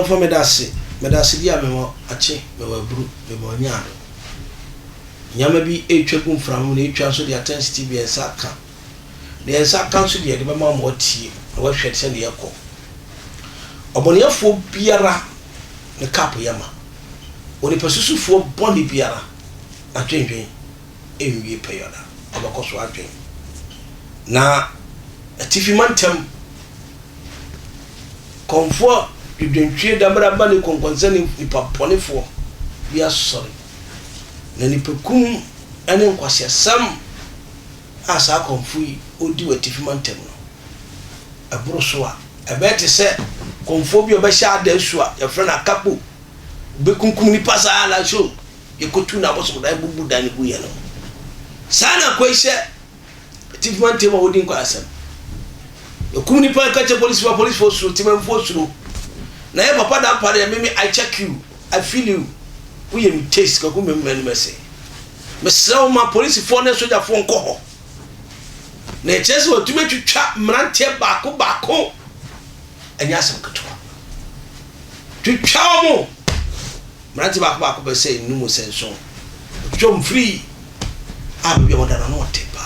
for medasi dia me ache me wabru me bonyaado nyama bi etwapum from na etwa so de attention bi ensaka de ensaka so de be ma mo tie na wa hwete se ne yakọ obonefo biara ne cap yama oni pesusufo boni biara atwenwen enwie peyoda obakoso atwen na atifimantem konfo dwentwe dabara ba ne konkonsa ne nipaponefo bia sori na nipakum ane nkwasiasam asa konfo yi odi watifimantem no aburo so a ebete se konfo bi obehya adasu a yefre na kapo bekunkum ni pasa ala show yekotu na boso da bubu da ne buye no sana ko ise atifimantem a odi nkwasam yokum ni pa kache police force team force na ye papa da pare me I check you I feel you we am taste ko me say me say ma police for na soldier for nko ho na chese o tumi twitwa mrantie baako anya asem ketwa twitwa mo mrantie baako be say numu senso twom free abi mo da na no tepa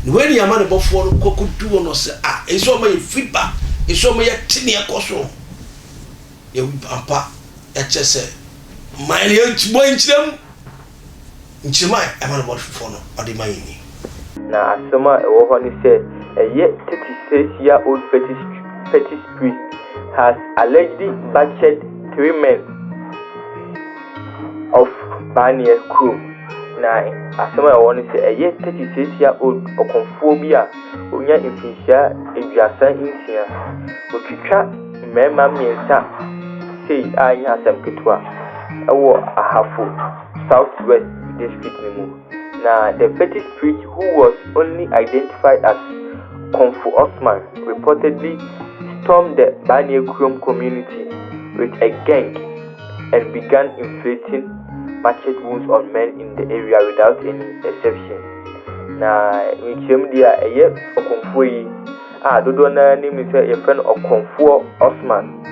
ni weni ya mane bofo no kokudu no se eso ma ye feedback eso ma ye tini ekoso ye pampa ya chese mine ye chibo nchirem nchirmai e mane bofo no odi mayini na asema e wo ho ni se ye 36-year-old fetish priest has allegedly butchered 3 men of Baniekrom. Na asema e wo ni se ye 36-year-old okonfo bi a onya imfinhia eduasa insia otwitwa mema miensa sei anya asem ketwa ewo ahafo southwest district nimu. Now, the fetish priest, who was only identified as Konfu Osman, reportedly stormed the Baniekrom community with a gang and began inflicting machete wounds on men in the area without any exception. Now, in Chemdia, a year for Konfu, Dodo na name is a friend of Konfu Osman.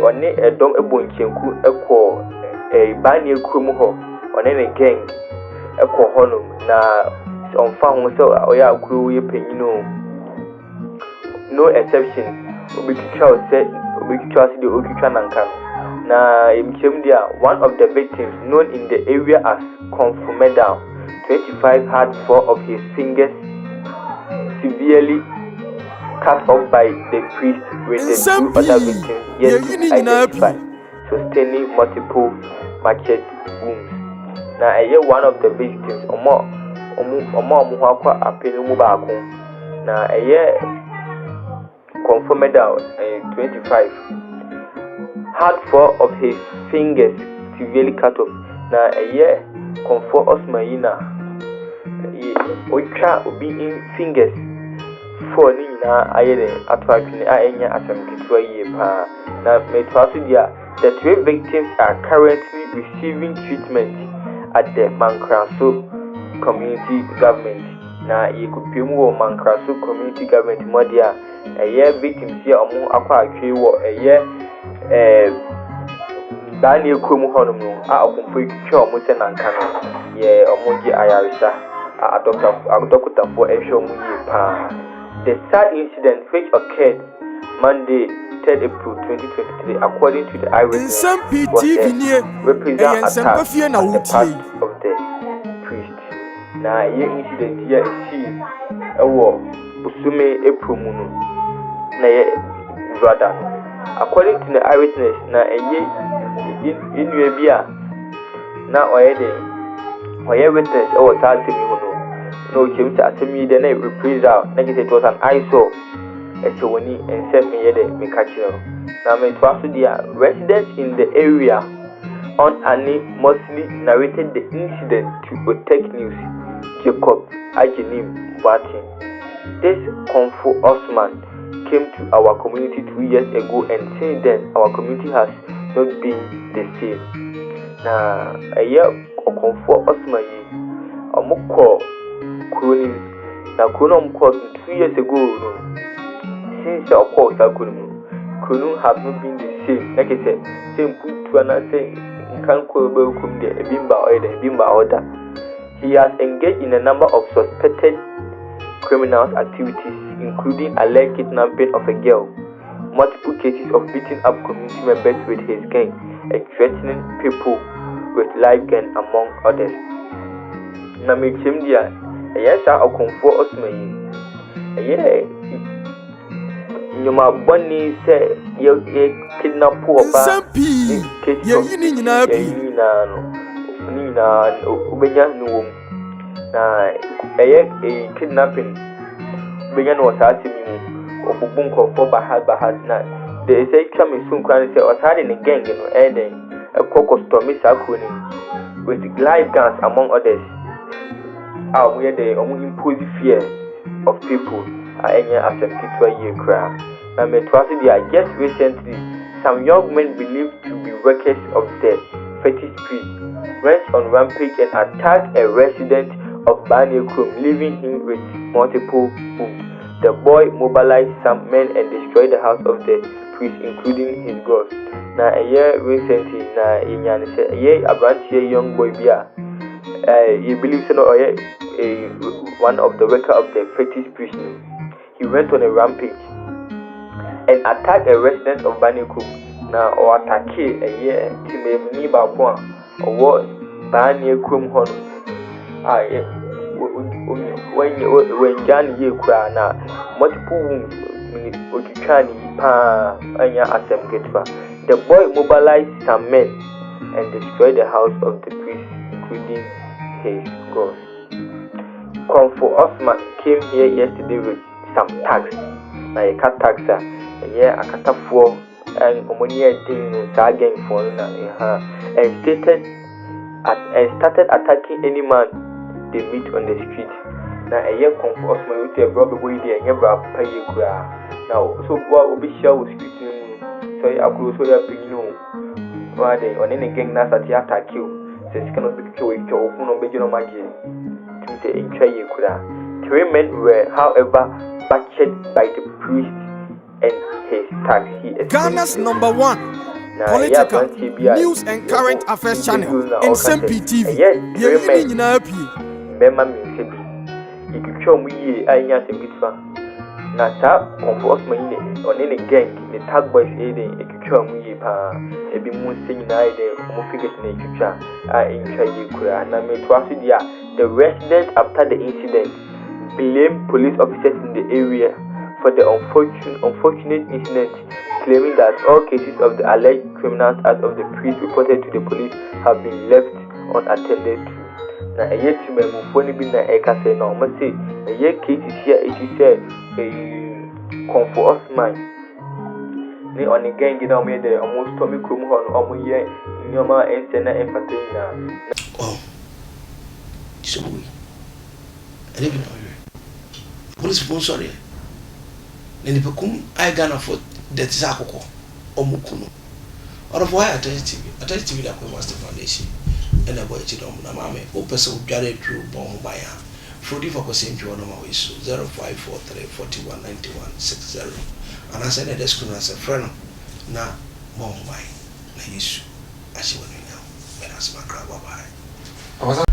On a dom a bonchenku, a Baniekrom ho, on any gang. Eko honum na onfa ho se oya akuru ye penyino no exception obitwa se de okitwa nanka na emchem dia one of the victims known in the area as Konfu Medal 25 had 4 of his fingers severely cut off by the priest with the 2 other victims yet to identify, sustaining multiple machete wounds. Na one of the victims omo ho akwa apelu mu baako na Konfu Medal 25 had 4 of his fingers severely cut off. Na Konfu Osman yina otwa obi in fingers 4 ni na ayere atwatwene anya asamkitwa yie pa na metwaso dia. The 3 victims are currently receiving treatment at the Mankraso community government. Na yekupemu wo Mankraso community government modia victims here omo akwa atwe wo Baniekrom honum no okunfo twitwa omo se nanka no ye omo gi ayarisa adokta for ehwe omo yi pa. The sad incident which occurred Monday 3rd April 2023, according to the eyewitness, was a reprisal attack on the part of the priest. Now, this incident here is seen Busume April Munu. According to the eyewitness, now in Ubia, now oye witness or Tatimi no James Atemi, then a reprisal, it was an eyesore. Echewoni and sent me the Mikachino. Now, my residents in the area on Annie mostly narrated the incident to Protect News. Jacob Ajinim Batin. This Konfu Osman came to our community 2 years ago, and since then, our community has not been the same. Now, a year of Konfu Osman, a Moko Kronin. Now, Kronom called 2 years ago. Since of course, Kunu have not been the same. Like I said, same put to another say can't call welcome the Bimba or the Bimba order. He has engaged in a number of suspected criminal activities, including alleged kidnapping of a girl, multiple cases of beating up community members with his gang, and threatening people with live gun, among others. Na me chimdia, yes, I confirm us me. Nyoma boni say ye kidnap poor ba ye ni na ubenya no na kidnapping ubenya no wasati mi obubun ko bahad na they say come soon kwan say wasade ne gang no eden stormy sakuni with live guns, among others. We the impose fear of people any after 2 year cry. Now, just recently, some young men believed to be workers of the fetish priest went on rampage and attacked a resident of Baniekrom, leaving him with multiple wounds. The boy mobilized some men and destroyed the house of the priest, including his girls. Now, a year recently, a branch young boy, he believes one of the workers of the fetish priest. He went on a rampage and attacked a resident of Baniekrom. Now, or attack a year to me about one or what Baniekrom hon. When Johnny ye cry now, multiple wounds would try and asem get. The boy mobilized some men and destroyed the house of the priest, including his girls. Comfort Osman came here yesterday with some tax. I cut taxa, a cut for and ammonia thing again for and started attacking any man they meet on the street. Now a year Comfort Osman with a brother way there and never pay you. Now, so what will be sure with speaking? So I could also have been why they on any gang that's at the attack you. Says cannot be killed your own original magic. To say in Chaya Kura. 3 men were, however, butchered by the priest and his taxi. Ghana's #1 political news and current affairs channel in SMP TV. Yes, 3 men. Remember me, if you show me, I am a Nata, enforcement on any gang, the tag boys aiding a kucha me pa, a be moon singing idea, Mufigat in a kucha, I in Chayukura, and I may trust the residents after the incident blame police officers in the area for the unfortunate incident, claiming that all cases of the alleged criminals as of the priest reported to the police have been left unattended to. Now, a year to me, Mufoni bin na Eka say, no, must say, a year case is here, it is said, Comfort Osman. They on the gang, get on me there, almost Tommy Krumhon, or me here in your ma and Sena and Patina. Oh, so we. I live in Oyo. Police sponsor here. Then the Pacum, I gonna for that Zakoko or Mukuno. Out of why I tell you that we must the foundation. And a boy chidom na mame o pese o dware through bon baya frodi for kosenju ono ma we so 0543 41 91 60 and I said that school as a friend na bon baya na yesu ashi wonu nya when as makra bye bye.